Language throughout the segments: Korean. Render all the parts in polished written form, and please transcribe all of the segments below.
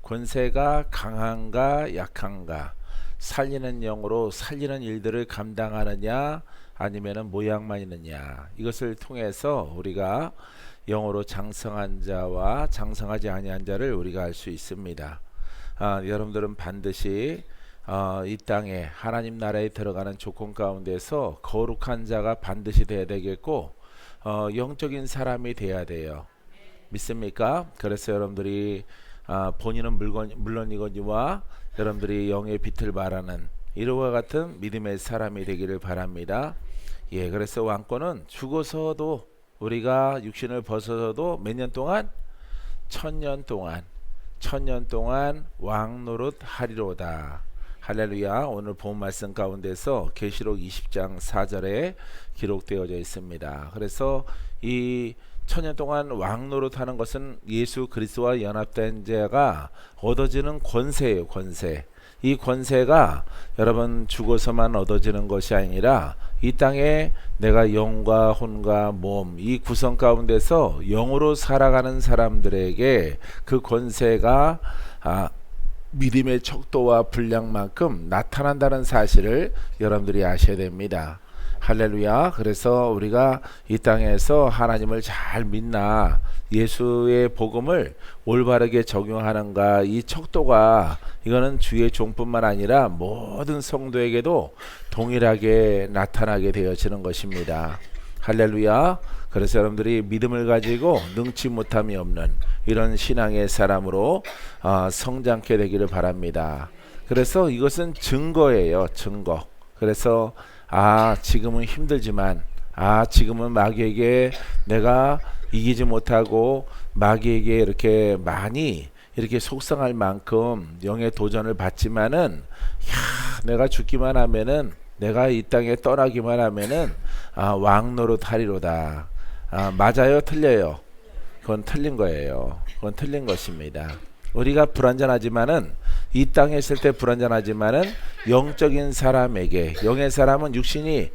권세가 강한가 약한가, 살리는 영으로 살리는 일들을 감당하느냐 아니면은 모양만 있느냐, 이것을 통해서 우리가 영으로 장성한 자와 장성하지 아니한 자를 우리가 알 수 있습니다. 여러분들은 반드시 이 땅에 하나님 나라에 들어가는 조건 가운데서 거룩한 자가 반드시 돼야 되겠고, 영적인 사람이 돼야 돼요. 믿습니까? 그래서 여러분들이 본인은 물론이거니와 여러분들이 영의 빛을 발하는 이와 같은 믿음의 사람이 되기를 바랍니다. 예, 그래서 왕권은 죽어서도, 우리가 육신을 벗어서도 몇 년 동안? 1000년 동안 왕 노릇 하리로다. 할렐루야. 오늘 본 말씀 가운데서 계시록 20장 4절에 기록되어져 있습니다. 그래서 이 1000년 동안 왕 노릇하는 것은 예수 그리스도와 연합된 자가 얻어지는 권세예요. 권세. 이 권세가 여러분 죽어서만 얻어지는 것이 아니라 이 땅에 내가 영과 혼과 몸, 이 구성 가운데서 영으로 살아가는 사람들에게 그 권세가 믿음의 척도와 분량만큼 나타난다는 사실을 여러분들이 아셔야 됩니다. 할렐루야. 그래서 우리가 이 땅에서 하나님을 잘 믿나, 예수의 복음을 올바르게 적용하는가, 이 척도가 이거는 주의 종뿐만 아니라 모든 성도에게도 동일하게 나타나게 되어지는 것입니다. 할렐루야. 그래서 여러분들이 믿음을 가지고 능치 못함이 없는 이런 신앙의 사람으로 성장케 되기를 바랍니다. 그래서 이것은 증거예요. 증거. 그래서 지금은 힘들지만, 지금은 마귀에게 내가 이기지 못하고 마귀에게 이렇게 많이 이렇게 속상할 만큼 영의 도전을 받지만은, 내가 죽기만 하면은, 내가 이 땅에 떠나기만 하면은 왕 노릇 하리로다. 맞아요? 틀려요? 그건 틀린 거예요. 그건 틀린 것입니다. 우리가 불완전하지만은, 이 땅에 있을 때 불완전하지만은 영적인 사람에게, 영의 사람은 육신이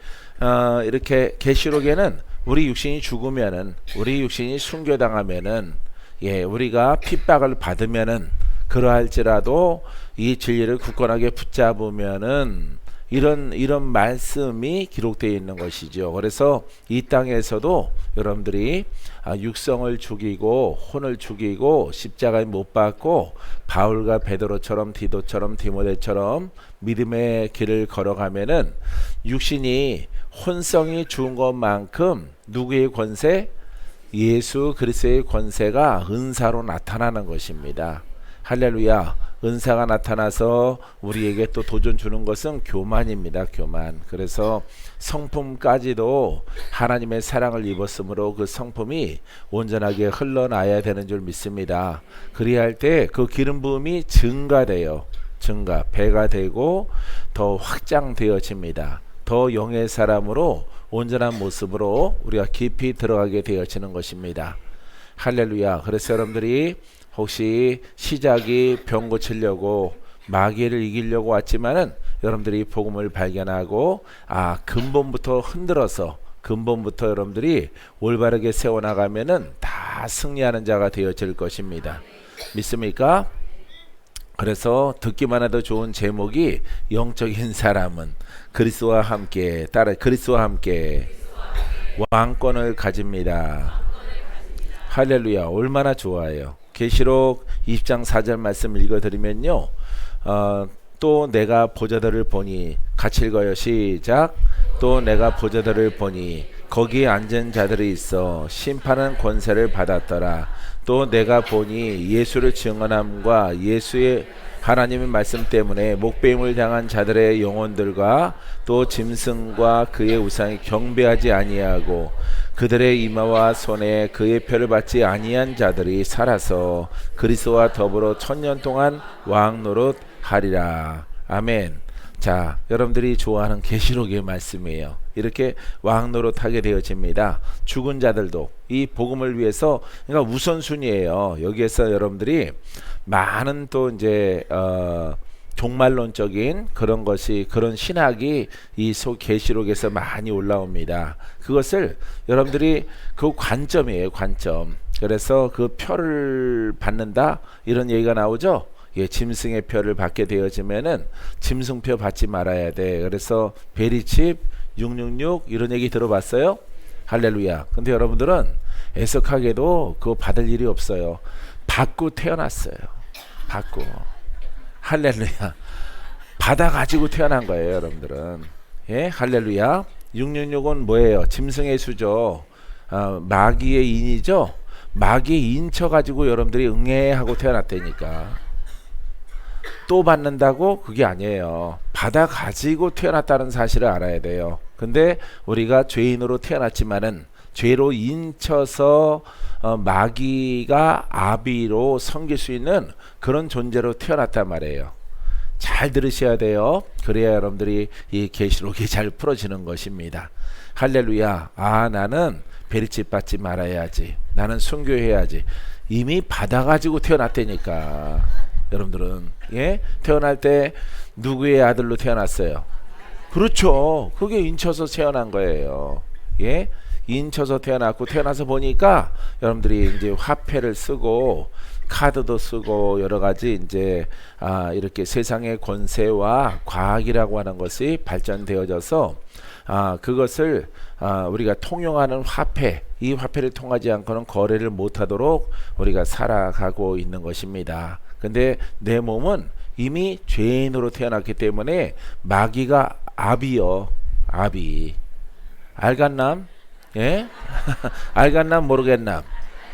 이렇게 계시록에는 우리 육신이 죽으면은, 우리 육신이 순교당하면은, 우리가 핍박을 받으면은, 그러할지라도 이 진리를 굳건하게 붙잡으면은 이런 말씀이 기록되어 있는 것이죠. 그래서 이 땅에서도 여러분들이 육성을 죽이고 혼을 죽이고 십자가에 못 박고 바울과 베드로처럼 디도처럼 디모데처럼 믿음의 길을 걸어가면은 육신이 혼성이 죽은 것만큼 누구의 권세? 예수 그리스도의 권세가 은사로 나타나는 것입니다. 할렐루야. 은사가 나타나서 우리에게 또 도전 주는 것은 교만입니다. 교만. 그래서 성품까지도 하나님의 사랑을 입었으므로 그 성품이 온전하게 흘러나야 되는 줄 믿습니다. 그리야 할 때 그 기름 부음이 증가돼요. 배가 되고 더 확장되어집니다. 더 영의 사람으로 온전한 모습으로 우리가 깊이 들어가게 되어지는 것입니다. 할렐루야. 그래서 여러분들이 혹시 시작이 병 고치려고 마귀를 이기려고 왔지만은 여러분들이 복음을 발견하고 근본부터 흔들어서 근본부터 여러분들이 올바르게 세워나가면은 다 승리하는 자가 되어질 것입니다. 믿습니까? 그래서 듣기만 해도 좋은 제목이 영적인 사람은 그리스도와 함께 왕권을 가집니다. 할렐루야. 얼마나 좋아요. 계시록 20장 4절 말씀 읽어드리면요, 또 내가 보좌들을 보니, 같이 읽어요. 시작. 또 내가 보좌들을 보니 거기에 앉은 자들이 있어 심판은 권세를 받았더라. 또 내가 보니 예수를 증언함과 예수의 하나님의 말씀 때문에 목배임을 당한 자들의 영혼들과 또 짐승과 그의 우상이 경배하지 아니하고 그들의 이마와 손에 그의 표를 받지 아니한 자들이 살아서 그리스도와 더불어 1000년 동안 왕 노릇 하리라. 아멘. 자, 여러분들이 좋아하는 계시록의 말씀이에요. 이렇게 왕 노릇 하게 되어집니다. 죽은 자들도 이 복음을 위해서, 그러니까 우선순위예요. 여기에서 여러분들이 많은 또 이제 종말론적인 그런 것이, 그런 신학이 이 계시록에서 많이 올라옵니다. 그것을 여러분들이 그 관점이에요. 관점. 그래서 그 표를 받는다 이런 얘기가 나오죠. 예, 짐승의 표를 받게 되어지면은 짐승표 받지 말아야 돼. 그래서 베리칩 666 이런 얘기 들어봤어요? 할렐루야. 근데 여러분들은 애석하게도 그거 받을 일이 없어요. 받고 태어났어요. 받고. 할렐루야. 받아가지고 태어난 거예요, 여러분들은. 예, 할렐루야. 666은 뭐예요? 짐승의 수죠. 마귀의 인이죠. 마귀의 인 쳐가지고 여러분들이 응애하고 태어났다니까. 또 받는다고? 그게 아니에요. 받아가지고 태어났다는 사실을 알아야 돼요. 근데 우리가 죄인으로 태어났지만은 죄로 인쳐서 마귀가 아비로 섬길 수 있는 그런 존재로 태어났단 말이에요. 잘 들으셔야 돼요. 그래야 여러분들이 이 계시록이 잘 풀어지는 것입니다. 할렐루야. 나는 베리칩 받지 말아야지. 나는 순교해야지. 이미 받아가지고 태어났다니까. 여러분들은 예? 태어날 때 누구의 아들로 태어났어요? 그렇죠. 그게 인쳐서 태어난 거예요. 예? 인쳐서 태어났고 태어나서 보니까 여러분들이 이제 화폐를 쓰고 카드도 쓰고 여러 가지 이제 이렇게 세상의 권세와 과학이라고 하는 것이 발전되어져서 그것을 우리가 통용하는 화폐, 이 화폐를 통하지 않고는 거래를 못하도록 우리가 살아가고 있는 것입니다. 근데 내 몸은 이미 죄인으로 태어났기 때문에 마귀가 아비요. 아비. 알겠남? 예? 알겠남 모르겠남?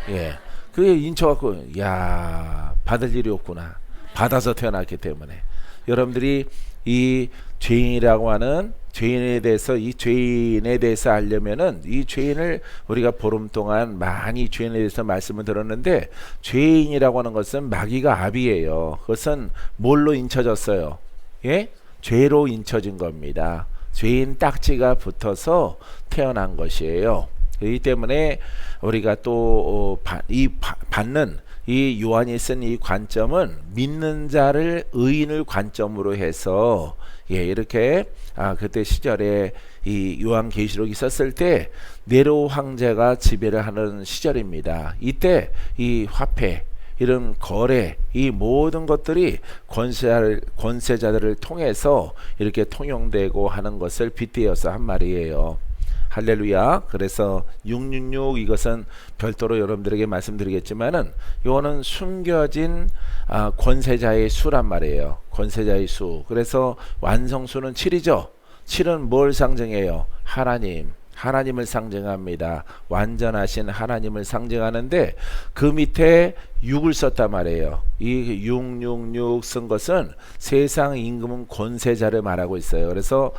예. 그게 인쳐갖고 야 받을 일이 없구나. 받아서 태어났기 때문에 여러분들이 이 죄인이라고 하는 죄인에 대해서 알려면은 이 죄인을 우리가 보름 동안 많이 죄인에 대해서 말씀을 들었는데 죄인이라고 하는 것은 마귀가 아비예요. 그것은 뭘로 인쳐졌어요? 예? 죄로 인쳐진 겁니다. 죄인 딱지가 붙어서 태어난 것이에요. 그렇기 때문에 우리가 또 받는 이 요한이 쓴 이 관점은 믿는 자를 의인을 관점으로 해서 이렇게 그때 시절에 이 요한계시록이 썼을 때 네로 황제가 지배를 하는 시절입니다. 이때 이 화폐 이런 거래 이 모든 것들이 권세자들을 통해서 이렇게 통용되고 하는 것을 빗대어서 한 말이에요. 할렐루야. 그래서 666 이것은 별도로 여러분들에게 말씀드리겠지만은 이거는 숨겨진 권세자의 수란 말이에요. 권세자의 수. 그래서 완성수는 7이죠. 7은 뭘 상징해요? 하나님을 상징합니다. 완전하신 하나님을 상징하는데 그 밑에 6을 썼단 말이에요. 이 666 쓴 것은 세상 임금 권세자를 말하고 있어요. 그래서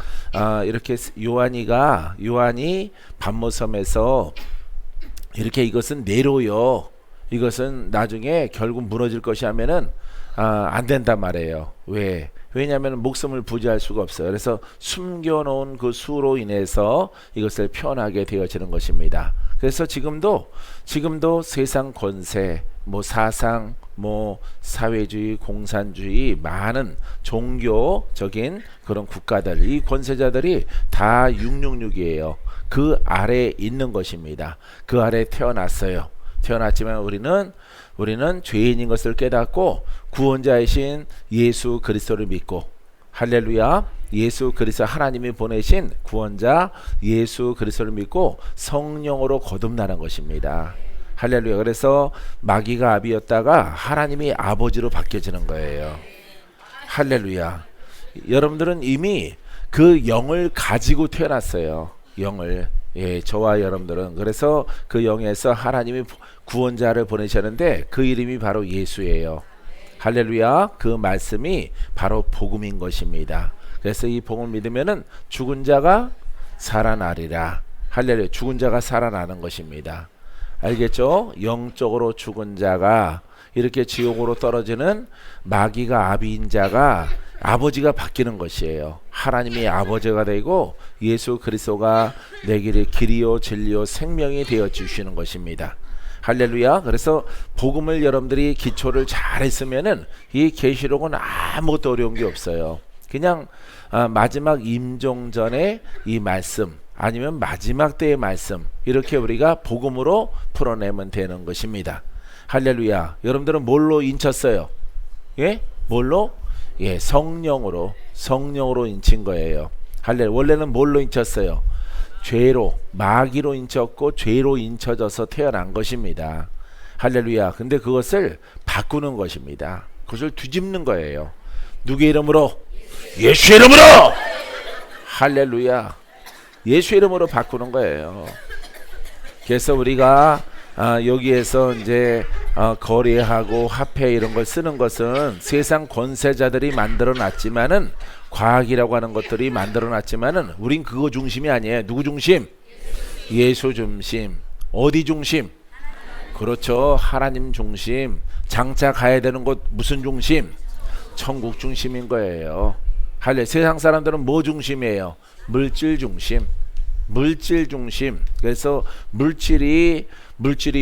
이렇게 요한이 반모섬에서 이렇게 이것은 네로요. 이것은 나중에 결국 무너질 것이 하면은 안 된단 말이에요. 왜냐하면 목숨을 부지할 수가 없어요. 그래서 숨겨놓은 그 수로 인해서 이것을 표현하게 되어지는 것입니다. 그래서 지금도 세상 권세, 사상, 사회주의, 공산주의, 많은 종교적인 그런 국가들, 이 권세자들이 다 666이에요. 그 아래에 있는 것입니다. 그 아래에 태어났어요. 태어났지만 우리는 죄인인 것을 깨닫고 구원자이신 예수 그리스도를 믿고 할렐루야 예수 그리스도 하나님이 보내신 구원자 예수 그리스도를 믿고 성령으로 거듭나는 것입니다. 할렐루야. 그래서 마귀가 아비였다가 하나님이 아버지로 바뀌어지는 거예요. 할렐루야. 여러분들은 이미 그 영을 가지고 태어났어요. 영을. 저와 여러분들은 그래서 그 영에서 하나님이 구원자를 보내셨는데 그 이름이 바로 예수예요. 할렐루야. 그 말씀이 바로 복음인 것입니다. 그래서 이 복음을 믿으면은 죽은 자가 살아나리라. 할렐루야. 죽은 자가 살아나는 것입니다. 알겠죠? 영적으로 죽은 자가 이렇게 지옥으로 떨어지는 마귀가 아비인 자가 아버지가 바뀌는 것이에요. 하나님이 아버지가 되고 예수 그리스도가 내 길이요 진리요 생명이 되어 주시는 것입니다. 할렐루야. 그래서 복음을 여러분들이 기초를 잘 했으면은 이 계시록은 아무것도 어려운 게 없어요. 그냥 마지막 임종전의 이 말씀 아니면 마지막 때의 말씀 이렇게 우리가 복음으로 풀어내면 되는 것입니다. 할렐루야. 여러분들은 뭘로 인쳤어요? 예? 뭘로? 예, 성령으로 인친 거예요. 할렐루야. 원래는 뭘로 인쳤어요? 죄로, 마귀로 인쳤고 죄로 인쳐져서 태어난 것입니다. 할렐루야. 근데 그것을 바꾸는 것입니다. 그것을 뒤집는 거예요. 누구의 이름으로? 예수 이름으로! 할렐루야. 예수 이름으로 바꾸는 거예요. 그래서 우리가 여기에서 이제 거래하고 화폐 이런 걸 쓰는 것은 세상 권세자들이 만들어 놨지만은, 과학이라고 하는 것들이 만들어 놨지만은 우린 그거 중심이 아니에요. 누구 중심? 예수 중심. 어디 중심? 그렇죠. 하나님 중심. 장차 가야 되는 곳 무슨 중심? 천국 중심인 거예요. 할래. 세상 사람들은 뭐 중심이에요? 물질 중심. 물질 중심. 그래서 물질이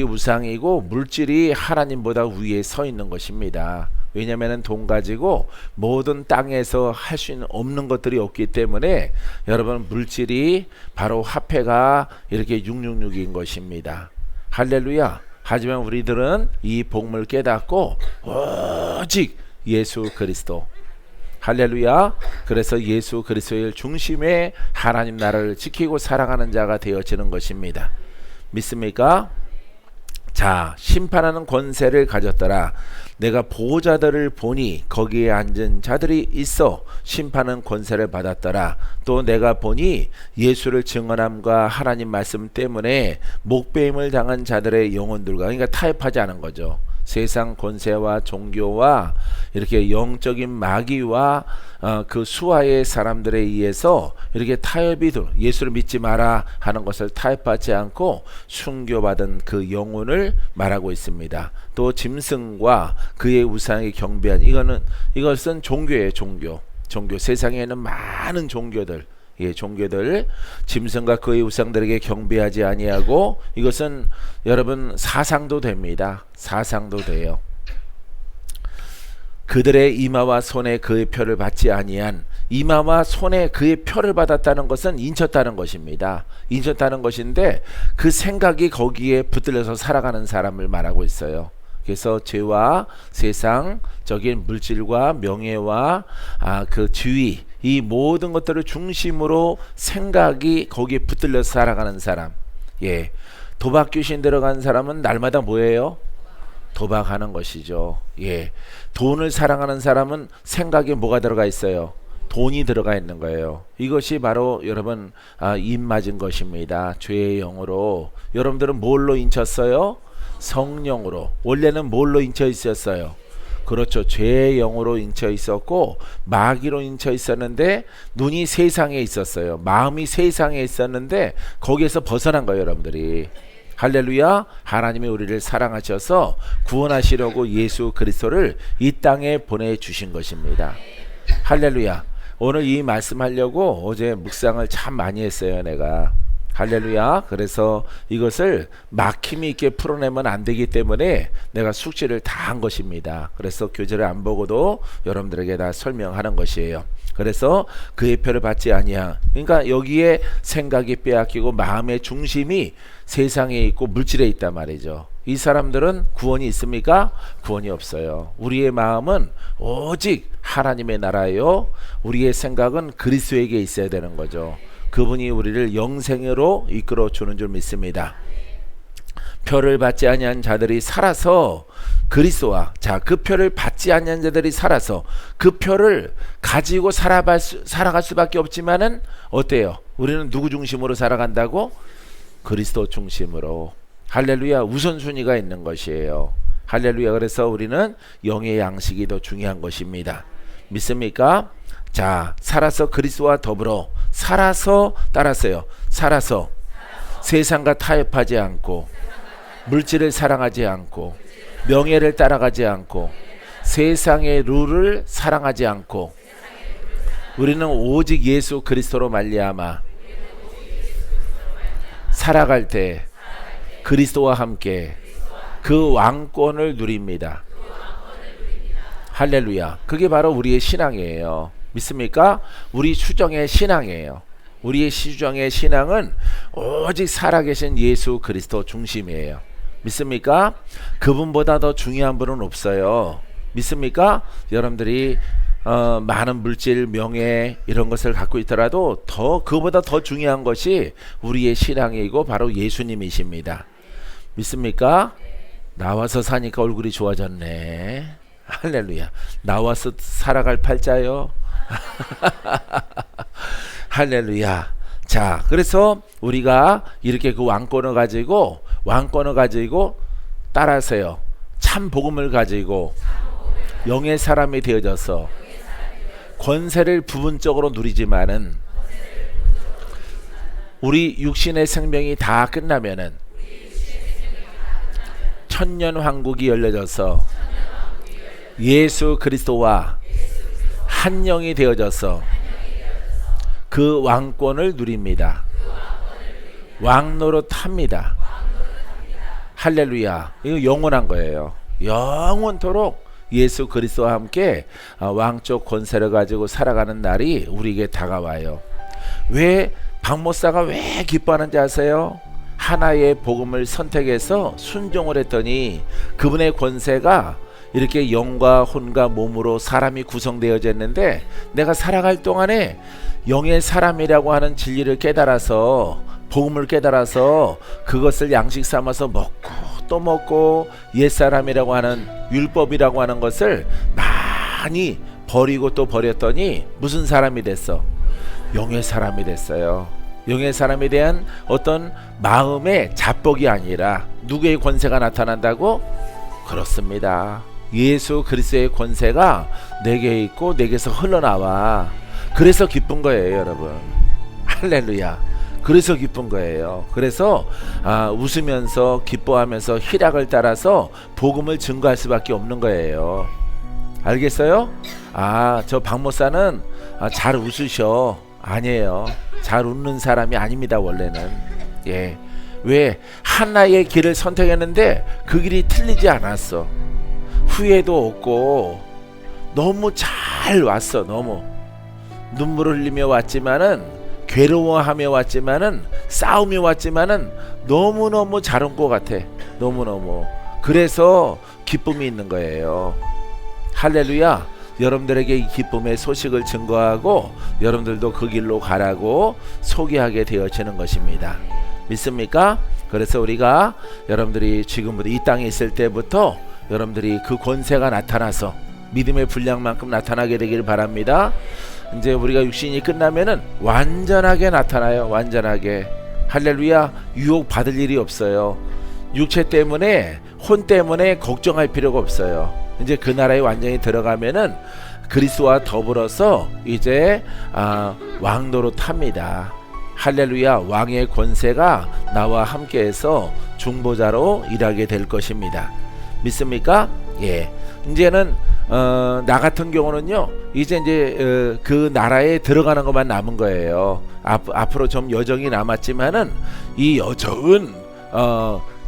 우상이고 물질이 하나님보다 위에 서 있는 것입니다. 왜냐하면 돈 가지고 모든 땅에서 할 수 있는 없는 것들이 없기 때문에 여러분, 물질이 바로 화폐가 이렇게 666인 것입니다. 할렐루야. 하지만 우리들은 이 복음을 깨닫고 오직 예수 그리스도, 할렐루야. 그래서 예수 그리스도의 중심에 하나님 나라를 지키고 살아가는 자가 되어지는 것입니다. 믿습니까? 자, 심판하는 권세를 가졌더라. 내가 보호자들을 보니 거기에 앉은 자들이 있어 심판은 권세를 받았더라. 또 내가 보니 예수를 증언함과 하나님 말씀 때문에 목배임을 당한 자들의 영혼들과, 그러니까 타협하지 않은 거죠. 세상 권세와 종교와 이렇게 영적인 마귀와 그 수하의 사람들에 의해서 이렇게 타협이 예수를 믿지 마라 하는 것을 타협하지 않고 순교받은 그 영혼을 말하고 있습니다. 또 짐승과 그의 우상에 경배한, 이것은 종교예요. 종교. 세상에는 많은 종교들, 종교들, 짐승과 그의 우상들에게 경배하지 아니하고, 이것은 여러분 사상도 됩니다. 사상도 돼요. 그들의 이마와 손에 그의 표를 받지 아니한, 이마와 손에 그의 표를 받았다는 것은 인쳤다는 것입니다. 인쳤다는 것인데 그 생각이 거기에 붙들려서 살아가는 사람을 말하고 있어요. 그래서 죄와 세상적인 물질과 명예와 그 지위, 이 모든 것들을 중심으로 생각이 거기에 붙들려서 살아가는 사람. 예, 도박 귀신 들어간 사람은 날마다 뭐예요? 도박하는 것이죠. 예, 돈을 사랑하는 사람은 생각에 뭐가 들어가 있어요? 돈이 들어가 있는 거예요. 이것이 바로 여러분 입 맞은 것입니다. 죄의 영으로. 여러분들은 뭘로 인쳤어요? 성령으로. 원래는 뭘로 인쳐 있었어요? 그렇죠. 죄의 영으로 인쳐 있었고 마귀로 인쳐 있었는데, 눈이 세상에 있었어요. 마음이 세상에 있었는데 거기에서 벗어난 거예요, 여러분들이. 할렐루야. 하나님이 우리를 사랑하셔서 구원하시려고 예수 그리스도를 이 땅에 보내주신 것입니다. 할렐루야. 오늘 이 말씀하려고 어제 묵상을 참 많이 했어요, 내가. 할렐루야. 그래서 이것을 막힘이 있게 풀어내면 안 되기 때문에 내가 숙지를 다 한 것입니다. 그래서 교재를 안 보고도 여러분들에게 다 설명하는 것이에요. 그래서 그의 표를 받지 아니하, 그러니까 여기에 생각이 빼앗기고 마음의 중심이 세상에 있고 물질에 있단 말이죠. 이 사람들은 구원이 있습니까? 구원이 없어요. 우리의 마음은 오직 하나님의 나라요, 우리의 생각은 그리스도에게 있어야 되는 거죠. 그분이 우리를 영생으로 이끌어 주는 줄 믿습니다. 표를 받지 아니한 자들이 살아서 그리스도와, 자, 그 표를 받지 아니한 자들이 살아서 그 표를 가지고 살아갈 수밖에 없지만은 어때요? 우리는 누구 중심으로 살아간다고? 그리스도 중심으로. 할렐루야. 우선순위가 있는 것이에요. 할렐루야. 그래서 우리는 영의 양식이 더 중요한 것입니다. 믿습니까? 자, 살아서 그리스도와 더불어, 살아서 따랐어요. 살아서 세상과 타협하지 않고, 물질을 사랑하지 않고, 명예를 따라가지 않고, 세상의 룰을 사랑하지 않고, 우리는 오직 예수 그리스도로 말미암아 살아갈 때 그리스도와 함께 그 왕권을 누립니다. 할렐루야. 그게 바로 우리의 신앙이에요. 믿습니까? 우리 수정의 신앙이에요. 우리의 수정의 신앙은 오직 살아계신 예수 그리스도 중심이에요. 믿습니까? 그분보다 더 중요한 분은 없어요. 믿습니까? 여러분들이 많은 물질, 명예 이런 것을 갖고 있더라도 그보다 더 중요한 것이 우리의 신앙이고 바로 예수님이십니다. 믿습니까? 나와서 사니까 얼굴이 좋아졌네. 할렐루야. 나와서 살아갈 팔자요. 할렐루야. 자, 그래서 우리가 이렇게 그 왕권을 가지고 따라서요. 참 복음을 가지고 영의 사람이 되어져서 권세를 부분적으로 누리지만은 우리 육신의 생명이 다 끝나면은 천년 왕국이 열려져서 예수 그리스도와 한 영이 되어져서 그 왕권을 누립니다. 왕노릇합니다. 할렐루야. 이거 영원한 거예요. 영원토록 예수 그리스도와 함께 왕적 권세를 가지고 살아가는 날이 우리에게 다가와요. 왜 박목사가 왜 기뻐하는지 아세요? 하나의 복음을 선택해서 순종을 했더니 그분의 권세가 이렇게 영과 혼과 몸으로 사람이 구성되어졌는데 내가 살아갈 동안에 영의 사람이라고 하는 진리를 깨달아서 복음을 깨달아서 그것을 양식 삼아서 먹고 또 먹고 옛사람이라고 하는 율법이라고 하는 것을 많이 버리고 또 버렸더니 무슨 사람이 됐어? 영의 사람이 됐어요. 영의 사람에 대한 어떤 마음의 자뻑이 아니라 누구의 권세가 나타난다고? 그렇습니다. 예수 그리스도의 권세가 내게 있고 내게서 흘러나와. 그래서 기쁜 거예요, 여러분. 할렐루야. 그래서 기쁜 거예요. 그래서 웃으면서 기뻐하면서 희락을 따라서 복음을 증거할 수밖에 없는 거예요. 알겠어요? 저 박목사는 잘 웃으셔. 아니에요. 잘 웃는 사람이 아닙니다, 원래는. 예. 왜? 하나의 길을 선택했는데 그 길이 틀리지 않았어. 후회도 없고 너무 잘 왔어. 너무 눈물을 흘리며 왔지만은, 괴로워하며 왔지만은, 싸우며 왔지만은 너무너무 잘 온 것 같아. 너무너무. 그래서 기쁨이 있는 거예요. 할렐루야. 여러분들에게 이 기쁨의 소식을 증거하고 여러분들도 그 길로 가라고 소개하게 되어지는 것입니다. 믿습니까? 그래서 우리가 여러분들이 지금부터 이 땅에 있을 때부터 여러분들이 그 권세가 나타나서 믿음의 분량만큼 나타나게 되길 바랍니다. 이제 우리가 육신이 끝나면은 완전하게 나타나요. 완전하게. 할렐루야. 유혹 받을 일이 없어요. 육체 때문에, 혼 때문에 걱정할 필요가 없어요. 이제 그 나라에 완전히 들어가면은 그리스도와 더불어서 이제 왕노릇합니다. 할렐루야. 왕의 권세가 나와 함께해서 중보자로 일하게 될 것입니다. 믿습니까? 예. 이제는 나 같은 경우는요, 이제 그 나라에 들어가는 것만 남은 거예요. 앞으로 좀 여정이 남았지만은 이 여정은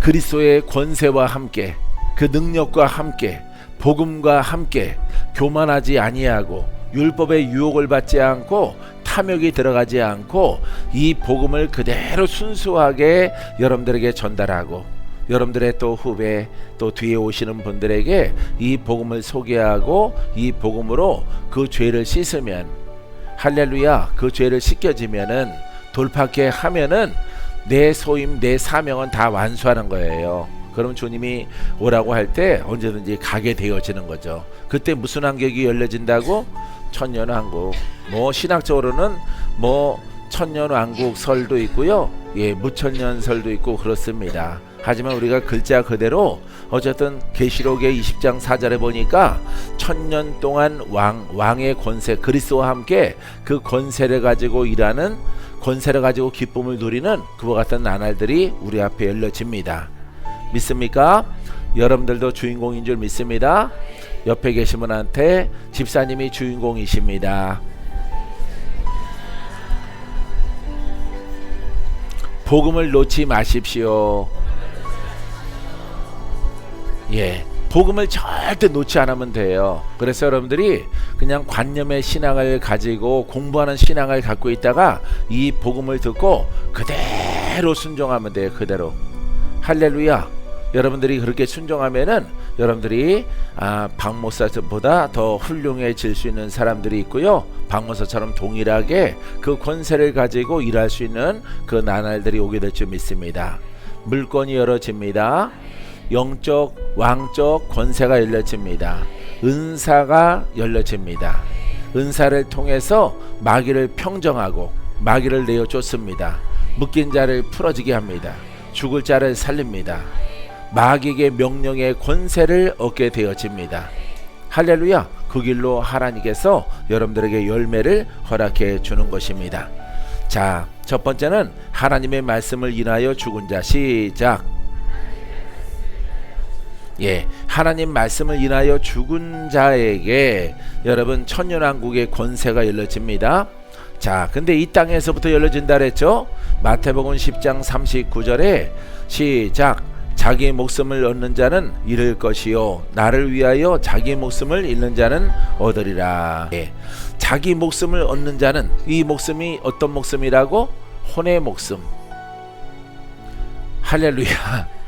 그리스도의 권세와 함께, 그 능력과 함께, 복음과 함께 교만하지 아니하고 율법의 유혹을 받지 않고 탐욕이 들어가지 않고 이 복음을 그대로 순수하게 여러분들에게 전달하고 여러분들의 또 후배 또 뒤에 오시는 분들에게 이 복음을 소개하고 이 복음으로 그 죄를 씻으면, 할렐루야, 그 죄를 씻겨지면은 돌파케 하면은 내 소임 내 사명은 다 완수하는 거예요. 그럼 주님이 오라고 할 때 언제든지 가게 되어지는 거죠. 그때 무슨 환경이 열려진다고? 천년왕국. 뭐 신학적으로는 뭐 천년왕국 설도 있고요, 예, 무천년설도 있고 그렇습니다. 하지만 우리가 글자 그대로 어쨌든 계시록의 20장 4절에 보니까 천년 동안 왕의 권세, 그리스도와 함께 그 권세를 가지고 일하는, 권세를 가지고 기쁨을 누리는 그와 같은 나날들이 우리 앞에 열려집니다. 믿습니까? 여러분들도 주인공인 줄 믿습니다. 옆에 계신 분한테 집사님이 주인공이십니다. 복음을 놓지 마십시오. 예, 복음을 절대 놓지 않으면 돼요. 그래서 여러분들이 그냥 관념의 신앙을 가지고 공부하는 신앙을 갖고 있다가 이 복음을 듣고 그대로 순종하면 돼요. 그대로. 할렐루야. 여러분들이 그렇게 순종하면은 여러분들이 박목사보다 더 훌륭해질 수 있는 사람들이 있고요. 박목사처럼 동일하게 그 권세를 가지고 일할 수 있는 그 나날들이 오게 될 줄 믿습니다. 물권이 열어집니다. 영적 왕적 권세가 열려집니다. 은사가 열려집니다. 은사를 통해서 마귀를 평정하고 마귀를 내어 쫓습니다. 묶인 자를 풀어지게 합니다. 죽을 자를 살립니다. 마귀의 명령의 권세를 얻게 되어집니다. 할렐루야. 그 길로 하나님께서 여러분들에게 열매를 허락해 주는 것입니다. 자, 첫 번째는 하나님의 말씀을 인하여 죽은 자. 시작. 하나님 말씀을 인하여 죽은 자에게 여러분 천년왕국의 권세가 열려집니다. 자, 근데 이 땅에서부터 열려진다 그랬죠? 마태복음 10장 39절에 시작. 자기 목숨을 얻는 자는 잃을 것이요 나를 위하여 자기 목숨을 잃는 자는 얻으리라. 자기 목숨을 얻는 자는, 이 목숨이 어떤 목숨이라고? 혼의 목숨. 할렐루야.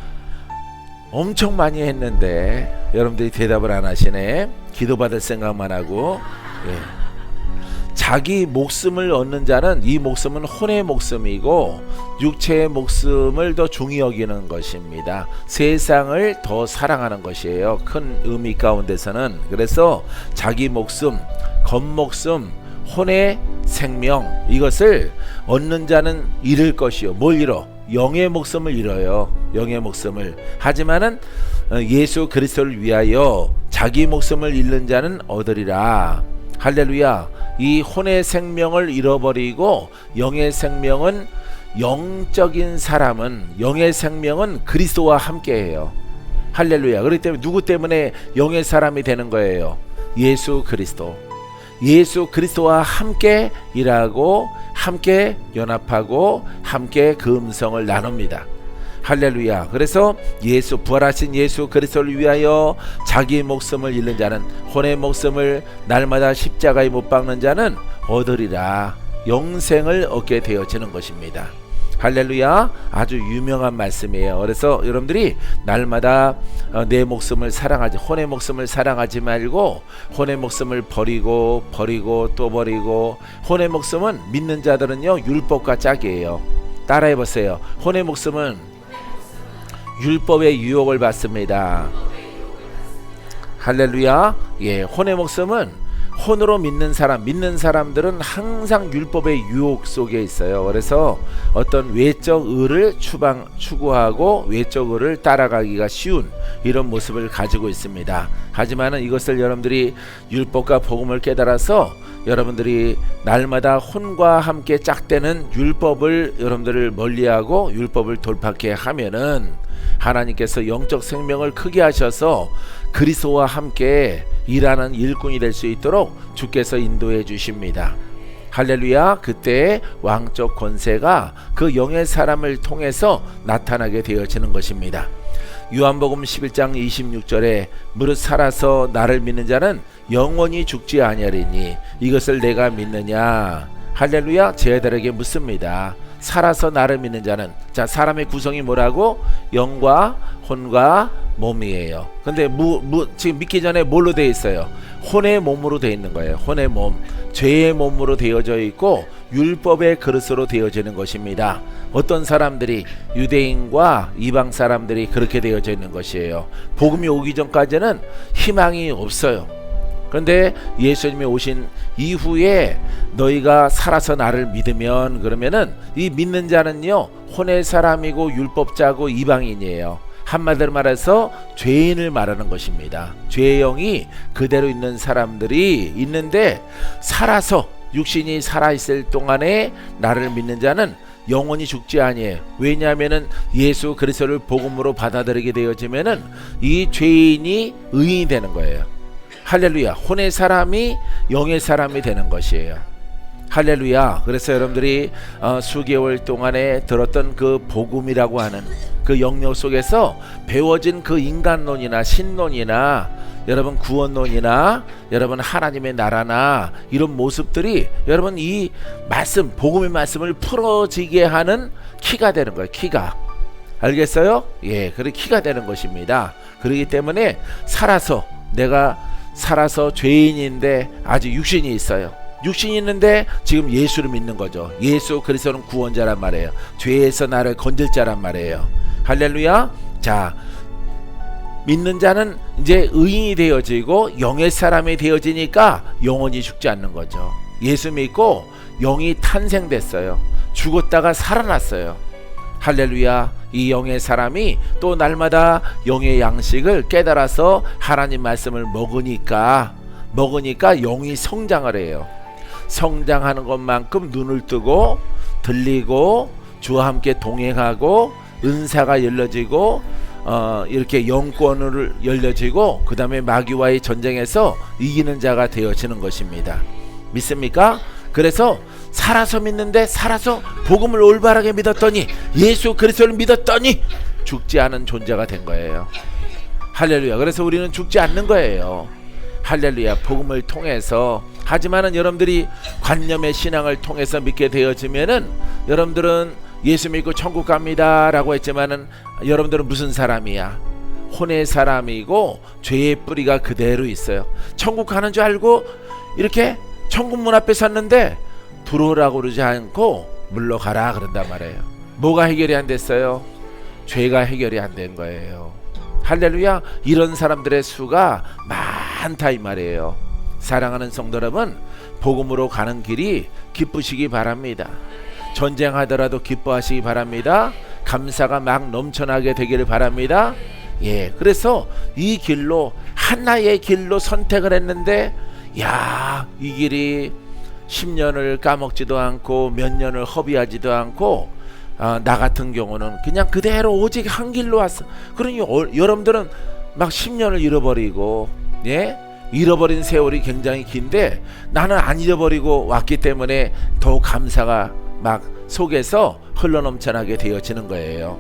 엄청 많이 했는데 여러분들이 대답을 안 하시네. 기도받을 생각만 하고. 자기 목숨을 얻는 자는, 이 목숨은 혼의 목숨이고 육체의 목숨을 더 중히 여기는 것입니다. 세상을 더 사랑하는 것이에요. 큰 의미 가운데서는. 그래서 자기 목숨, 겉목숨, 혼의 생명, 이것을 얻는 자는 잃을 것이요. 뭘 잃어? 영의 목숨을 잃어요. 영의 목숨을. 하지만은 예수 그리스도를 위하여 자기 목숨을 잃는 자는 얻으리라. 할렐루야. 이 혼의 생명을 잃어버리고 영의 생명은, 영적인 사람은, 영의 생명은 그리스도와 함께해요. 할렐루야. 그렇기 때문에 누구 때문에 영의 사람이 되는 거예요? 예수 그리스도. 예수 그리스도와 함께 일하고 함께 연합하고 함께 그 음성을 나눕니다. 할렐루야. 그래서 예수, 부활하신 예수 그리스도를 위하여 자기 목숨을 잃는 자는, 혼의 목숨을 날마다 십자가에 못 박는 자는 얻으리라. 영생을 얻게 되어지는 것입니다. 할렐루야. 아주 유명한 말씀이에요. 그래서 여러분들이 날마다 내 목숨을 사랑하지, 혼의 목숨을 사랑하지 말고 혼의 목숨을 버리고 또 버리고. 혼의 목숨은, 믿는 자들은요 율법과 짝이에요. 따라해 보세요. 혼의 목숨은 율법의 유혹을 받습니다. 할렐루야. 혼의 목숨은, 혼으로 믿는 사람들은 항상 율법의 유혹 속에 있어요. 그래서 어떤 외적 의를 추구하고 외적 의를 따라가기가 쉬운 이런 모습을 가지고 있습니다. 하지만은 이것을 여러분들이 율법과 복음을 깨달아서 여러분들이 날마다 혼과 함께 짝대는 율법을 여러분들을 멀리하고 율법을 돌파케 하면은 하나님께서 영적 생명을 크게 하셔서 그리스도와 함께 일하는 일꾼이 될 수 있도록 주께서 인도해 주십니다. 할렐루야. 그때 왕적 권세가 그 영의 사람을 통해서 나타나게 되어지는 것입니다. 요한복음 11장 26절에 무릇 살아서 나를 믿는 자는 영원히 죽지 아니하리니 이것을 내가 믿느냐. 할렐루야. 제 아들에게 묻습니다. 살아서 나를 믿는 자는, 자, 사람의 구성이 뭐라고? 영과 혼과 몸이에요. 근데 지금 믿기 전에 뭘로 되어 있어요? 혼의 몸으로 되어 있는 거예요. 혼의 몸, 죄의 몸으로 되어져 있고 율법의 그릇으로 되어지는 것입니다. 어떤 사람들이, 유대인과 이방 사람들이 그렇게 되어져 있는 것이에요. 복음이 오기 전까지는 희망이 없어요. 그런데 예수님이 오신 이후에 너희가 살아서 나를 믿으면, 그러면은 이 믿는 자는요 혼의 사람이고 율법자고 이방인이에요. 한마디로 말해서 죄인을 말하는 것입니다. 죄의 영이 그대로 있는 사람들이 있는데, 살아서 육신이 살아있을 동안에 나를 믿는 자는 영원히 죽지 아니에요. 왜냐하면은 예수 그리스도를 복음으로 받아들이게 되어지면은 이 죄인이 의인이 되는 거예요. 할렐루야. 혼의 사람이 영의 사람이 되는 것이에요. 할렐루야. 그래서 여러분들이 수개월 동안에 들었던 그 복음이라고 하는 그 영역 속에서 배워진 그 인간론이나 신론이나 여러분 구원론이나 여러분 하나님의 나라나 이런 모습들이 여러분 이 말씀, 복음의 말씀을 풀어지게 하는 키가 되는 거예요. 키가. 알겠어요? 예, 그렇게 키가 되는 것입니다. 그렇기 때문에 내가 살아서 죄인인데 아직 육신이 있어요. 육신이 있는데 지금 예수를 믿는 거죠. 예수 그리스도는 구원자란 말이에요. 죄에서 나를 건질 자란 말이에요. 할렐루야. 자, 믿는 자는 이제 의인이 되어지고 영의 사람이 되어지니까 영원히 죽지 않는 거죠. 예수 믿고 영이 탄생됐어요. 죽었다가 살아났어요. 할렐루야. 이 영의 사람이 또 날마다 영의 양식을 깨달아서 하나님 말씀을 먹으니까 영이 성장을 해요. 성장하는 것만큼 눈을 뜨고 들리고 주와 함께 동행하고 은사가 열려지고 이렇게 영권을 열려지고 그 다음에 마귀와의 전쟁에서 이기는 자가 되어지는 것입니다. 믿습니까? 그래서 살아서 믿는데 살아서 복음을 올바르게 믿었더니 예수 그리스도를 믿었더니 죽지 않은 존재가 된 거예요. 할렐루야. 그래서 우리는 죽지 않는 거예요. 할렐루야. 복음을 통해서. 하지만은 여러분들이 관념의 신앙을 통해서 믿게 되어지면은 여러분들은 예수 믿고 천국 갑니다 라고 했지만은 여러분들은 무슨 사람이야? 혼의 사람이고 죄의 뿌리가 그대로 있어요. 천국 가는 줄 알고 이렇게 천국 문 앞에 섰는데 들어오라고 그러지 않고 물러가라 그런단 말이에요. 뭐가 해결이 안 됐어요? 죄가 해결이 안 된 거예요. 할렐루야. 이런 사람들의 수가 많다 이 말이에요. 사랑하는 성도 여러분, 복음으로 가는 길이 기쁘시기 바랍니다. 전쟁하더라도 기뻐하시기 바랍니다. 감사가 막 넘쳐나게 되기를 바랍니다. 예, 그래서 이 길로 하나의 길로 선택을 했는데 이 길이 10년을 까먹지도 않고 몇 년을 허비하지도 않고 나 같은 경우는 그냥 그대로 오직 한 길로 왔어. 그러니 여러분들은 막 10년을 잃어버리고 잃어버린 세월이 굉장히 긴데 나는 안 잃어버리고 왔기 때문에 더욱 감사가 막 속에서 흘러넘쳐나게 되어지는 거예요.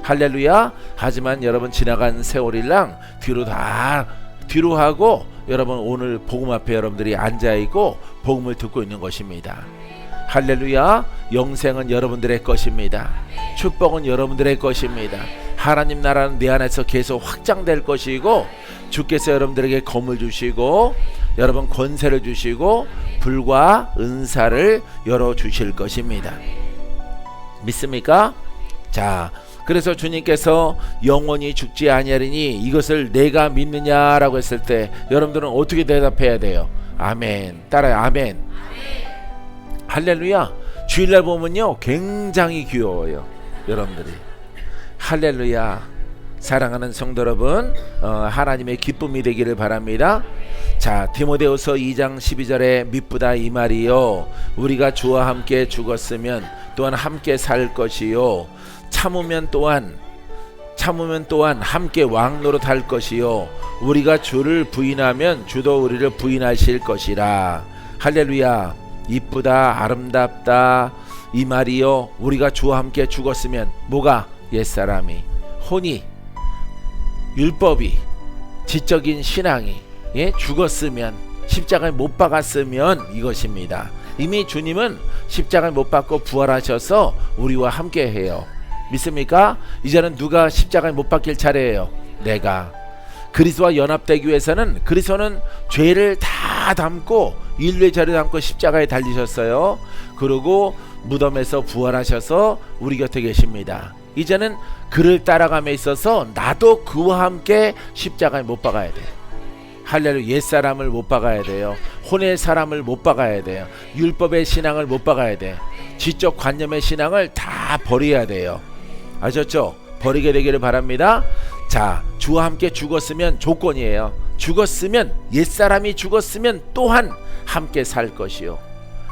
할렐루야. 하지만 여러분 지나간 세월이랑 뒤로 하고 여러분 오늘 복음 앞에 여러분들이 앉아있고 복음을 듣고 있는 것입니다. 할렐루야. 영생은 여러분들의 것입니다. 축복은 여러분들의 것입니다. 하나님 나라는 내 안에서 계속 확장될 것이고 주께서 여러분들에게 검을 주시고 여러분 권세를 주시고 불과 은사를 열어주실 것입니다. 믿습니까? 자, 그래서 주님께서 영원히 죽지 아니하리니 이것을 내가 믿느냐라고 했을 때 여러분들은 어떻게 대답해야 돼요? 아멘. 따라요. 아멘. 할렐루야. 주일날 보면요 굉장히 귀여워요 여러분들이. 할렐루야. 사랑하는 성도 여러분, 하나님의 기쁨이 되기를 바랍니다. 자, 디모데후서 2장 12절에 미쁘다 이 말이요 우리가 주와 함께 죽었으면 또한 함께 살 것이요 참으면 또한 함께 왕노릇 할 것이요 우리가 주를 부인하면 주도 우리를 부인하실 것이라. 할렐루야. 이쁘다 아름답다 이 말이요 우리가 주와 함께 죽었으면 뭐가? 옛사람이 혼이 율법이 지적인 신앙이 죽었으면 십자가에 못 박았으면 이것입니다. 이미 주님은 십자가에 못 박고 부활하셔서 우리와 함께 해요. 믿습니까? 이제는 누가 십자가에 못 박힐 차례예요? 내가. 그리스도와 연합되기 위해서는 그리스도는 죄를 다 담고 인류의 죄를 담고 십자가에 달리셨어요. 그리고 무덤에서 부활하셔서 우리 곁에 계십니다. 이제는 그를 따라감에 있어서 나도 그와 함께 십자가에 못 박아야 돼요. 할렐루야. 옛사람을 못 박아야 돼요. 혼의 사람을 못 박아야 돼요. 율법의 신앙을 못 박아야 돼요. 지적 관념의 신앙을 다 버려야 돼요. 아셨죠? 버리게 되기를 바랍니다. 자, 주와 함께 죽었으면 조건이에요. 죽었으면 옛사람이 죽었으면 또한 함께 살 것이요.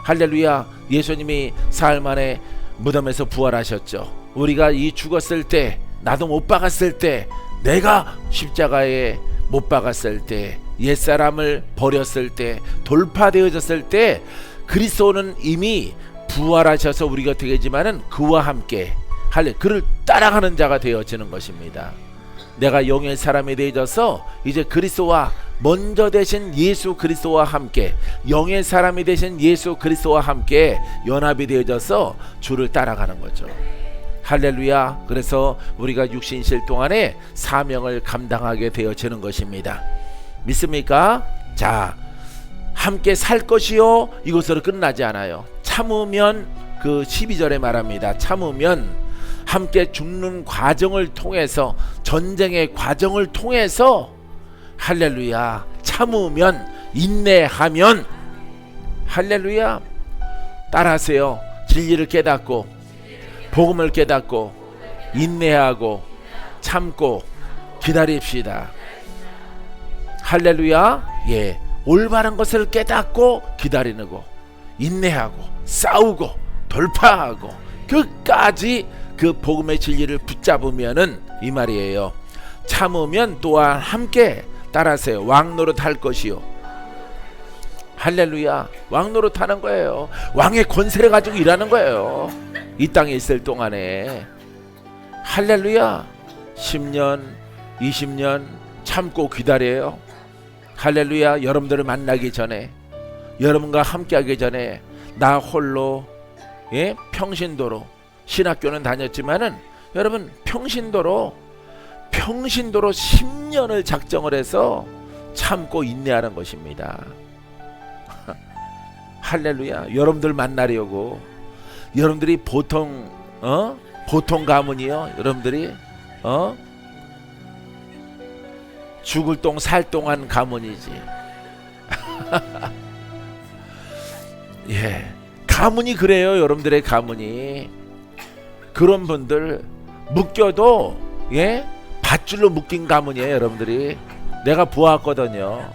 할렐루야. 예수님이 사흘 만에 무덤에서 부활하셨죠. 우리가 이 죽었을 때 나도 못 박았을 때 내가 십자가에 못 박았을 때 옛사람을 버렸을 때 돌파되어졌을 때 그리스도는 이미 부활하셔서 우리 곁에 계지만은 그와 함께 그를 따라가는 자가 되어지는 것입니다. 내가 영의 사람이 되어져서 이제 그리스도와 먼저 되신 예수 그리스도와 함께 영의 사람이 되신 예수 그리스도와 함께 연합이 되어져서 주를 따라가는 거죠. 할렐루야. 그래서 우리가 육신실 동안에 사명을 감당하게 되어지는 것입니다. 믿습니까? 자, 함께 살 것이요, 이것으로 끝나지 않아요. 참으면, 그 12절에 말합니다. 참으면 함께 죽는 과정을 통해서, 전쟁의 과정을 통해서, 할렐루야, 참으면, 인내하면, 할렐루야, 따라하세요. 진리를 깨닫고 복음을 깨닫고 인내하고 참고 기다립시다. 할렐루야. 예, 올바른 것을 깨닫고 기다리는 거, 인내하고 싸우고 돌파하고 끝까지 그 복음의 진리를 붙잡으면은, 이 말이에요. 참으면 또한 함께, 따라하세요, 왕노릇 할 것이요. 할렐루야. 왕노릇 하는 거예요. 왕의 권세를 가지고 일하는 거예요, 이 땅에 있을 동안에. 할렐루야. 10년 20년 참고 기다려요. 할렐루야. 여러분들을 만나기 전에, 여러분과 함께하기 전에 나 홀로, 예, 평신도로, 신학교는 다녔지만은 여러분 평신도로 10년을 작정을 해서 참고 인내하는 것입니다. 할렐루야. 여러분들 만나려고, 여러분들이 보통 가문이요, 여러분들이 죽을 똥 살 똥한 가문이지. 예, 가문이 그래요. 여러분들의 가문이 그런 분들 묶여도, 예, 밧줄로 묶인 가문이에요. 여러분들이, 내가 보았거든요.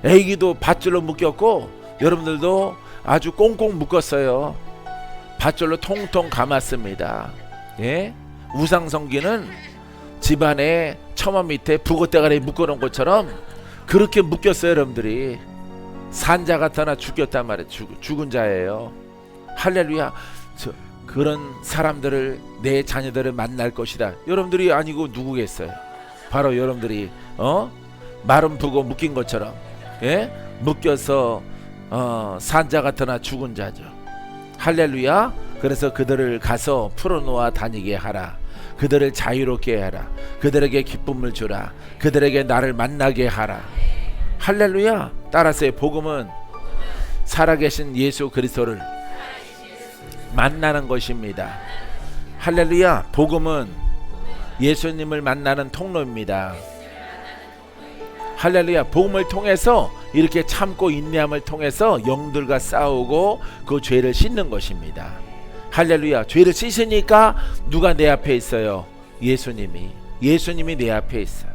애기도 밧줄로 묶였고 여러분들도 아주 꽁꽁 묶었어요. 밧줄로 통통 감았습니다. 예? 우상성기는 집안에 처마 밑에 북어대가리 묶어놓은 것처럼 그렇게 묶였어요. 여러분들이 산자 같아나 죽였단 말이에요. 죽은 자예요. 할렐루야. 그런 사람들을, 내 자녀들을 만날 것이다. 여러분들이 아니고 누구겠어요? 바로 여러분들이 마른 북어 묶인 것처럼, 예? 묶여서 산자 같으나 죽은 자죠. 할렐루야. 그래서 그들을 가서 풀어놓아 다니게 하라. 그들을 자유롭게 하라. 그들에게 기쁨을 주라. 그들에게 나를 만나게 하라. 할렐루야. 따라서의 복음은 살아계신 예수 그리스도를 만나는 것입니다. 할렐루야. 복음은 예수님을 만나는 통로입니다. 할렐루야. 복음을 통해서 이렇게 참고 인내함을 통해서 영들과 싸우고 그 죄를 씻는 것입니다. 할렐루야. 죄를 씻으니까 누가 내 앞에 있어요? 예수님이 내 앞에 있어요.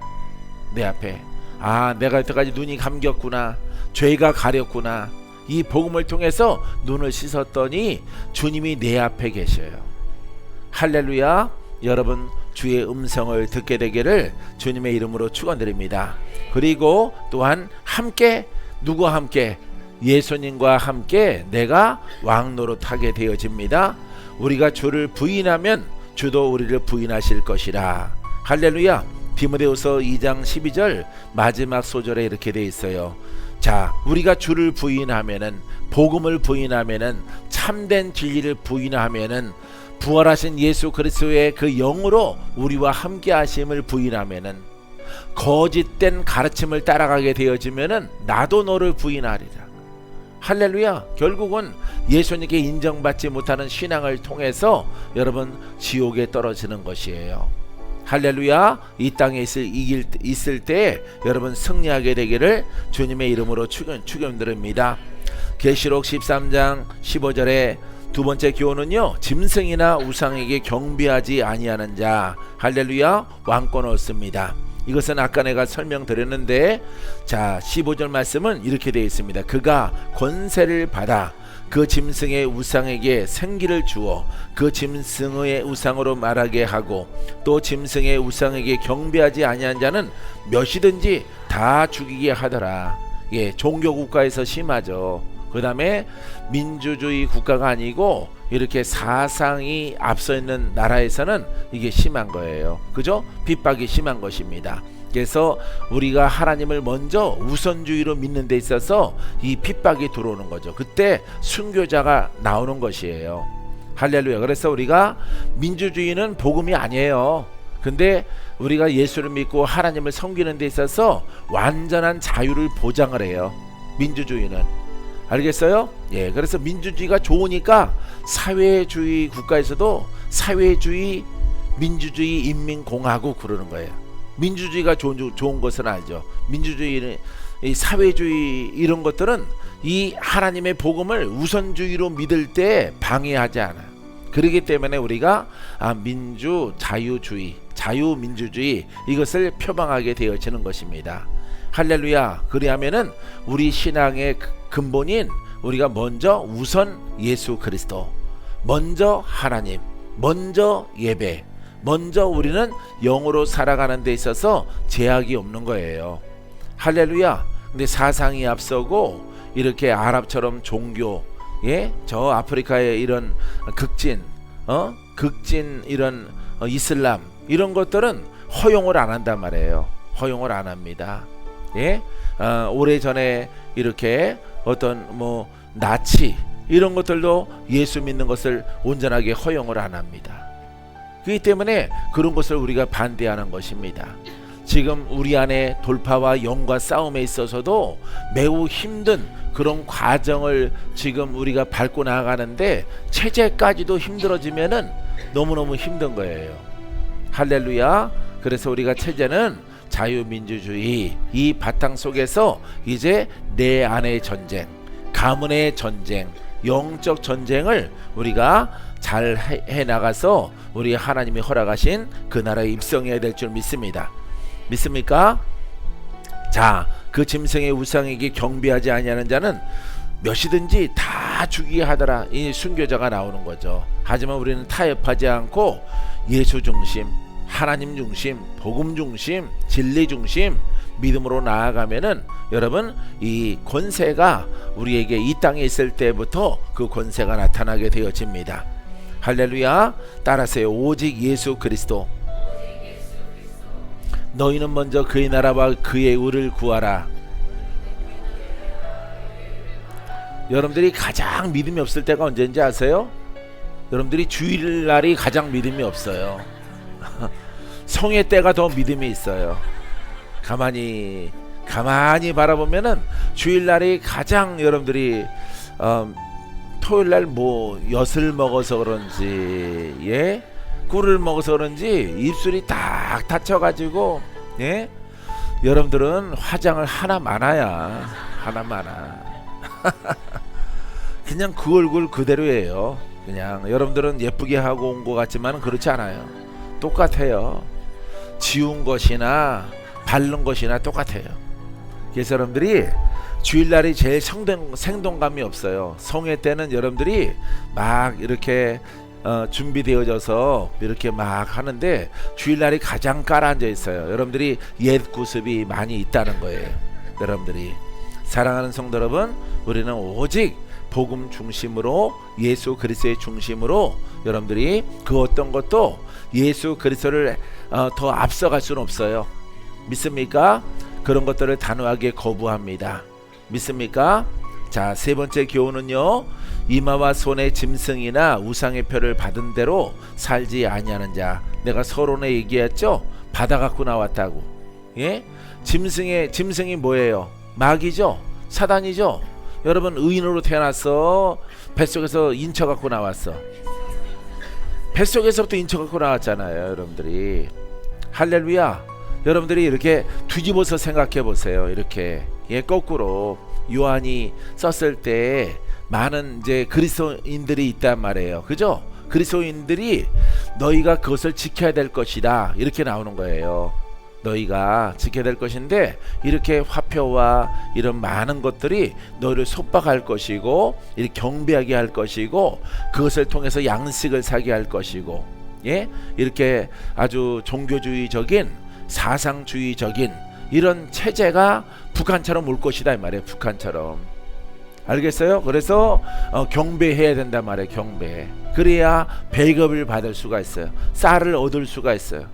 내 앞에. 아, 내가 여태까지 눈이 감겼구나, 죄가 가렸구나. 이 복음을 통해서 눈을 씻었더니 주님이 내 앞에 계셔요. 할렐루야. 여러분, 주의 음성을 듣게 되기를 주님의 이름으로 축원드립니다. 그리고 또한 함께, 누구와 함께? 예수님과 함께 내가 왕노릇하게 되어집니다. 우리가 주를 부인하면 주도 우리를 부인하실 것이라. 할렐루야. 디모데후서 2장 12절 마지막 소절에 이렇게 되어 있어요. 자, 우리가 주를 부인하면은, 복음을 부인하면은, 참된 진리를 부인하면은, 부활하신 예수 그리스도의 그 영으로 우리와 함께 하심을 부인하면은, 거짓된 가르침을 따라가게 되어지면은 나도 너를 부인하리라. 할렐루야. 결국은 예수님께 인정받지 못하는 신앙을 통해서 여러분 지옥에 떨어지는 것이에요. 할렐루야. 이 땅에 있을 때 여러분 승리하게 되기를 주님의 이름으로 축원드립니다. 계시록 13장 15절에 두 번째 교훈은요, 짐승이나 우상에게 경배하지 아니하는 자. 할렐루야. 왕권 얻습니다. 이것은 아까 내가 설명드렸는데, 자 15절 말씀은 이렇게 되어 있습니다. 그가 권세를 받아 그 짐승의 우상에게 생기를 주어 그 짐승의 우상으로 말하게 하고, 또 짐승의 우상에게 경배하지 아니한 자는 몇이든지 다 죽이게 하더라. 예, 종교 국가에서 심하죠. 그 다음에 민주주의 국가가 아니고 이렇게 사상이 앞서 있는 나라에서는 이게 심한 거예요. 그죠? 핍박이 심한 것입니다. 그래서 우리가 하나님을 먼저 우선주의로 믿는 데 있어서 이 핍박이 들어오는 거죠. 그때 순교자가 나오는 것이에요. 할렐루야. 그래서 우리가 민주주의는 복음이 아니에요. 근데 우리가 예수를 믿고 하나님을 섬기는 데 있어서 완전한 자유를 보장을 해요. 민주주의는. 알겠어요? 예, 그래서 민주주의가 좋으니까 사회주의 국가에서도 사회주의, 민주주의, 인민공화국 그러는 거예요. 민주주의가 좋은 것은 알죠. 민주주의는, 이 사회주의 이런 것들은 이 하나님의 복음을 우선주의로 믿을 때 방해하지 않아요. 그렇기 때문에 우리가 민주, 자유주의, 자유민주주의 이것을 표방하게 되어지는 것입니다. 할렐루야. 그리하면은 우리 신앙의 근본인 우리가 먼저 우선 예수 그리스도, 먼저 하나님, 먼저 예배, 먼저 우리는 영으로 살아가는 데 있어서 제약이 없는 거예요. 할렐루야. 근데 사상이 앞서고 이렇게 아랍처럼 종교, 예, 저 아프리카의 이런 극진 이런 이슬람 이런 것들은 허용을 안 한단 말이에요. 허용을 안 합니다. 예, 오래전에 이렇게 어떤 뭐 나치 이런 것들도 예수 믿는 것을 온전하게 허용을 안 합니다. 그렇기 때문에 그런 것을 우리가 반대하는 것입니다. 지금 우리 안에 돌파와 영과 싸움에 있어서도 매우 힘든 그런 과정을 지금 우리가 밟고 나아가는데 체제까지도 힘들어지면은 너무너무 힘든 거예요. 할렐루야. 그래서 우리가 체제는 자유민주주의 이 바탕 속에서 이제 내 안의 전쟁, 가문의 전쟁, 영적 전쟁을 우리가 잘 해나가서 우리 하나님이 허락하신 그 나라에 입성해야 될 줄 믿습니다. 믿습니까? 자, 그 짐승의 우상에게 경배하지 아니하는 자는 몇이든지 다 죽이게 하더라. 이 순교자가 나오는 거죠. 하지만 우리는 타협하지 않고 예수 중심, 하나님 중심, 복음 중심, 진리 중심 믿음으로 나아가면은 여러분 이 권세가 우리에게 이 땅에 있을 때부터 그 권세가 나타나게 되어집니다. 할렐루야. 따라서요. 오직 예수 그리스도. 너희는 먼저 그의 나라와 그의 의를 구하라. 여러분들이 가장 믿음이 없을 때가 언제인지 아세요? 여러분들이 주일날이 가장 믿음이 없어요. 성회 때가 더 믿음이 있어요. 가만히 바라보면은 주일날이 가장 여러분들이 토요일날 뭐 엿을 먹어서 그런지, 예, 꿀을 먹어서 그런지 입술이 딱 닫혀가지고, 예, 여러분들은 화장을 하나 많아. 그냥 그 얼굴 그대로예요. 그냥 여러분들은 예쁘게 하고 온 것 같지만 그렇지 않아요. 똑같아요. 지운 것이나 바른 것이나 똑같아요. 그래서 여러분들이 주일날이 제일 생동감이 없어요. 성회 때는 여러분들이 막 이렇게 준비되어져서 이렇게 막 하는데 주일날이 가장 깔아앉아 있어요. 여러분들이 옛 구습이 많이 있다는 거예요. 여러분들이 사랑하는 성도 여러분, 우리는 오직 복음 중심으로 예수 그리스도의 중심으로 여러분들이 그 어떤 것도 예수 그리스도를 더 앞서갈 수는 없어요. 믿습니까? 그런 것들을 단호하게 거부합니다. 믿습니까? 자, 세 번째 교훈은요. 이마와 손에 짐승이나 우상의 표를 받은 대로 살지 아니하는 자. 내가 서론에 얘기했죠. 받아 갖고 나왔다고. 예? 짐승이 뭐예요? 마귀죠. 사단이죠. 여러분 의인으로 태어났어. 뱃속에서 인쳐 갖고 나왔어. 뱃속에서부터 인쳐 갖고 나왔잖아요. 여러분들이. 할렐루야. 여러분들이 이렇게 뒤집어서 생각해 보세요. 이렇게, 예, 거꾸로 요한이 썼을 때 많은 이제 그리스도인들이 있단 말이에요. 그죠? 그리스도인들이 너희가 그것을 지켜야 될 것이다 이렇게 나오는 거예요. 너희가 지켜야 될 것인데 이렇게 화표와 이런 많은 것들이 너희를 속박할 것이고 이렇게 경배하게 할 것이고 그것을 통해서 양식을 사게 할 것이고, 예, 이렇게 아주 종교주의적인 사상주의적인 이런 체제가 북한처럼 올 것이다 이 말이에요. 북한처럼. 알겠어요? 그래서 경배해야 된단 말이에요. 경배. 그래야 배급을 받을 수가 있어요. 쌀을 얻을 수가 있어요.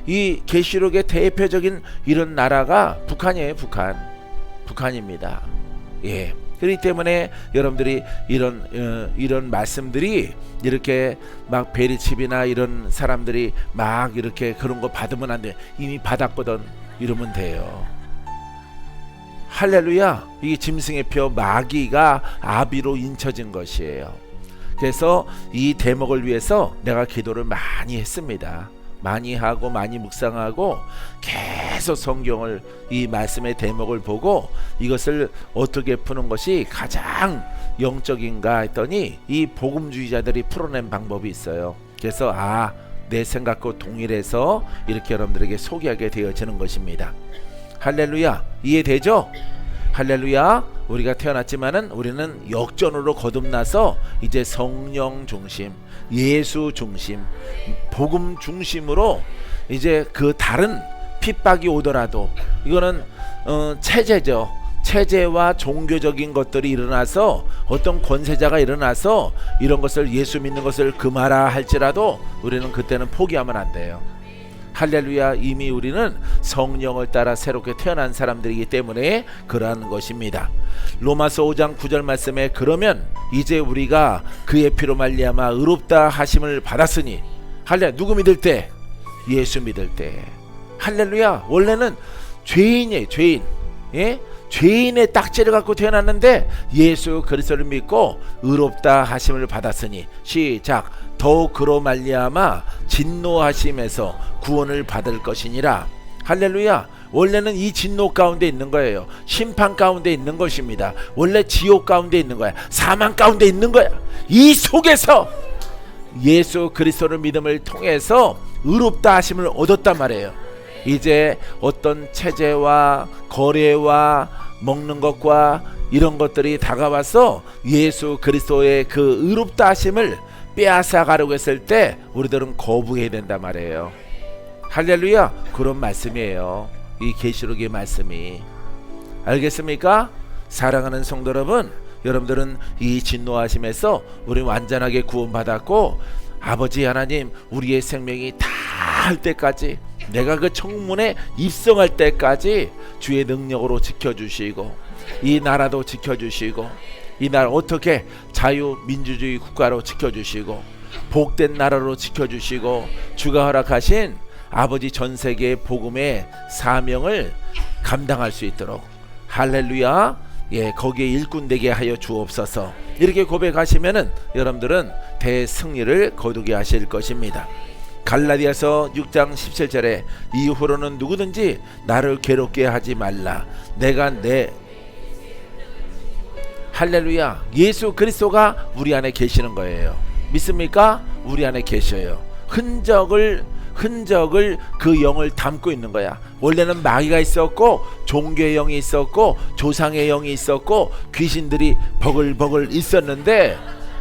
이 계시록의 대표적인 이런 나라가 북한이에요. 북한입니다. 예. 그렇기 때문에 여러분들이 이런 말씀들이 이렇게 막 베리칩이나 이런 사람들이 막 이렇게 그런 거 받으면 안 돼. 이미 받았거든 이러면 돼요. 할렐루야. 이게 짐승의 표 마귀가 아비로 인쳐진 것이에요. 그래서 이 대목을 위해서 내가 기도를 많이 했습니다. 많이 하고 많이 묵상하고 계속 성경을 이 말씀의 대목을 보고 이것을 어떻게 푸는 것이 가장 영적인가 했더니 이 복음주의자들이 풀어낸 방법이 있어요. 그래서 내 생각과 동일해서 이렇게 여러분들에게 소개하게 되어지는 것입니다. 할렐루야. 이해되죠? 할렐루야. 우리가 태어났지만은 우리는 역전으로 거듭나서 이제 성령 중심, 예수 중심, 복음 중심으로 이제 그 다른 핍박이 오더라도 이거는 체제죠. 체제와 종교적인 것들이 일어나서 어떤 권세자가 일어나서 이런 것을 예수 믿는 것을 금하라 할지라도 우리는 그때는 포기하면 안 돼요. 할렐루야. 이미 우리는 성령을 따라 새롭게 태어난 사람들이기 때문에 그러한 것입니다. 로마서 5장 9절 말씀에 그러면 이제 우리가 그의 피로 말미암아 의롭다 하심을 받았으니 할렐루야. 누구 믿을 때? 예수 믿을 때. 할렐루야. 원래는 죄인이에요. 죄인. 예? 죄인의 딱지를 갖고 태어났는데 예수 그리스도를 믿고 의롭다 하심을 받았으니 시작. 더욱 그로 말미암아 진노하심에서 구원을 받을 것이니라. 할렐루야. 원래는 이 진노 가운데 있는 거예요. 심판 가운데 있는 것입니다. 원래 지옥 가운데 있는 거야. 사망 가운데 있는 거야. 이 속에서 예수 그리스도를 믿음을 통해서 의롭다 하심을 얻었단 말이에요. 이제 어떤 체제와 거래와 먹는 것과 이런 것들이 다가와서 예수 그리스도의 그 의롭다 하심을 빼앗아 가려고 했을 때 우리들은 거부해야 된단 말이에요. 할렐루야. 그런 말씀이에요. 이 계시록의 말씀이. 알겠습니까? 사랑하는 성도 여러분, 여러분들은 이 진노하심에서 우리 완전하게 구원받았고 아버지 하나님 우리의 생명이 다 할 때까지 내가 그 청문에 입성할 때까지 주의 능력으로 지켜주시고 이 나라도 지켜주시고 이 나라 어떻게 자유민주주의 국가로 지켜주시고 복된 나라로 지켜주시고 주가 허락하신 아버지 전세계의 복음의 사명을 감당할 수 있도록 할렐루야. 거기에 일꾼 되게 하여 주옵소서. 이렇게 고백하시면은 여러분들은 대승리를 거두게 하실 것입니다. 갈라디아서 6장 17절에 이후로는 누구든지 나를 괴롭게 하지 말라. 내가 할렐루야. 예수 그리스도가 우리 안에 계시는 거예요. 믿습니까? 우리 안에 계셔요. 흔적을 그 영을 담고 있는 거야. 원래는 마귀가 있었고 종교의 영이 있었고 조상의 영이 있었고 귀신들이 버글버글 있었는데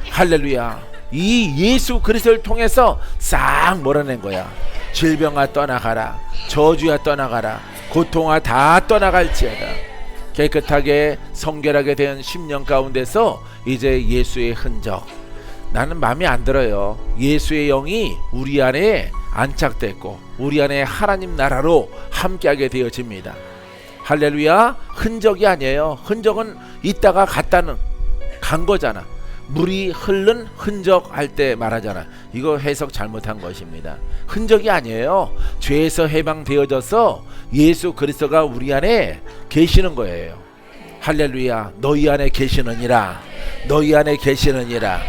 할렐루야. 이 예수 그리스도를 통해서 싹 몰아낸 거야. 질병아 떠나가라. 저주야 떠나가라. 고통아 다 떠나갈지어다. 깨끗하게 성결하게 된 10년 가운데서 이제 예수의 흔적. 나는 마음에 안 들어요. 예수의 영이 우리 안에 안착됐고 우리 안에 하나님 나라로 함께하게 되어집니다. 할렐루야. 흔적이 아니에요. 흔적은 있다가 갔다는 간 거잖아. 물이 흐른 흔적 할 때 말하잖아. 이거 해석 잘못한 것입니다. 흔적이 아니에요. 죄에서 해방되어져서 예수 그리스도가 우리 안에 계시는 거예요. 할렐루야. 너희 안에 계시느니라. 너희 안에 계시느니라.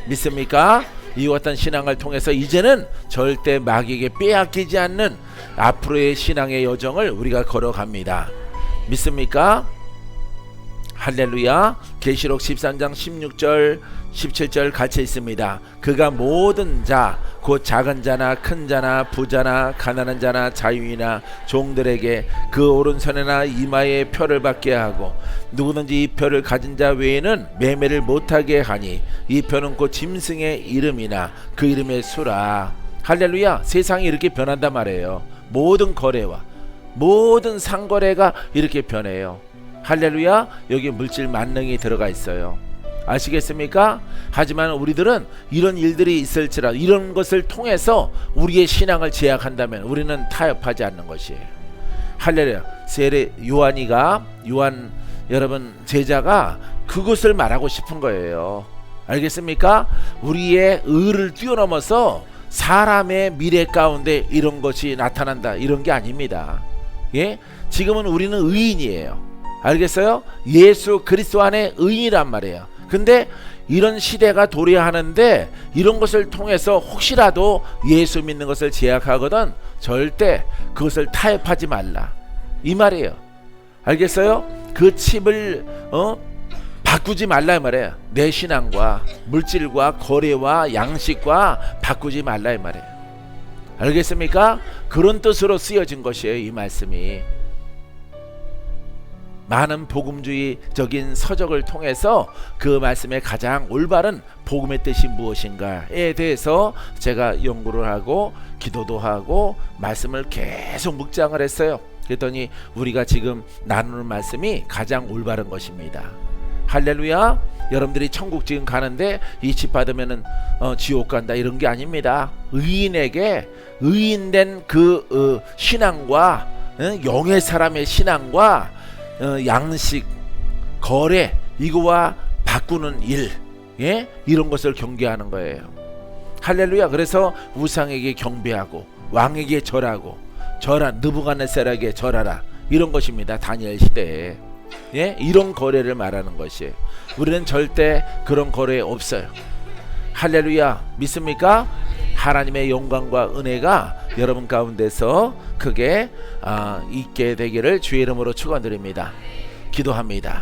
믿습니까? 이와 같은 신앙을 통해서 이제는 절대 마귀에게 빼앗기지 않는 앞으로의 신앙의 여정을 우리가 걸어갑니다. 믿습니까? 할렐루야. 계시록 13장 16절 17절 같이 있습니다. 그가 모든 자 곧 작은 자나 큰 자나 부자나 가난한 자나 자유인이나 종들에게 그 오른손에나 이마에 표를 받게 하고 누구든지 이 표를 가진 자 외에는 매매를 못하게 하니 이 표는 곧 짐승의 이름이나 그 이름의 수라. 할렐루야. 세상이 이렇게 변한단 말이에요. 모든 거래와 모든 상거래가 이렇게 변해요. 할렐루야. 여기 물질 만능이 들어가 있어요. 아시겠습니까? 하지만 우리들은 이런 일들이 있을지라도 이런 것을 통해서 우리의 신앙을 제약한다면 우리는 타협하지 않는 것이에요. 할렐루야. 세례 요한이가 요한 여러분 제자가 그것을 말하고 싶은 거예요. 알겠습니까? 우리의 의를 뛰어넘어서 사람의 미래 가운데 이런 것이 나타난다, 이런 게 아닙니다. 예? 지금은 우리는 의인이에요. 알겠어요? 예수 그리스도 안에 의인이란 말이에요. 근데 이런 시대가 도래하는데 이런 것을 통해서 혹시라도 예수 믿는 것을 제약하거든 절대 그것을 타협하지 말라, 이 말이에요. 알겠어요? 그 칩을 바꾸지 말라, 이 말이에요. 내 신앙과 물질과 거래와 양식과 바꾸지 말라, 이 말이에요. 알겠습니까? 그런 뜻으로 쓰여진 것이에요, 이 말씀이. 많은 복음주의적인 서적을 통해서 그 말씀의 가장 올바른 복음의 뜻이 무엇인가에 대해서 제가 연구를 하고 기도도 하고 말씀을 계속 묵상을 했어요. 그랬더니 우리가 지금 나누는 말씀이 가장 올바른 것입니다. 할렐루야. 여러분들이 천국 지금 가는데 이 집 받으면은 지옥 간다, 이런 게 아닙니다. 의인에게 의인된 그 신앙과 영의 사람의 신앙과 양식, 거래, 이거와 바꾸는 일, 예? 이런 것을 경계하는 거예요. 할렐루야. 그래서 우상에게 경배하고 왕에게 절하고 느부갓네살에게 절하라, 이런 것입니다. 다니엘 시대에. 예? 이런 거래를 말하는 것이에요. 우리는 절대 그런 거래 없어요. 할렐루야. 믿습니까? 하나님의 영광과 은혜가 여러분 가운데서 크게 있게 되기를 주의 이름으로 축원드립니다. 기도합니다.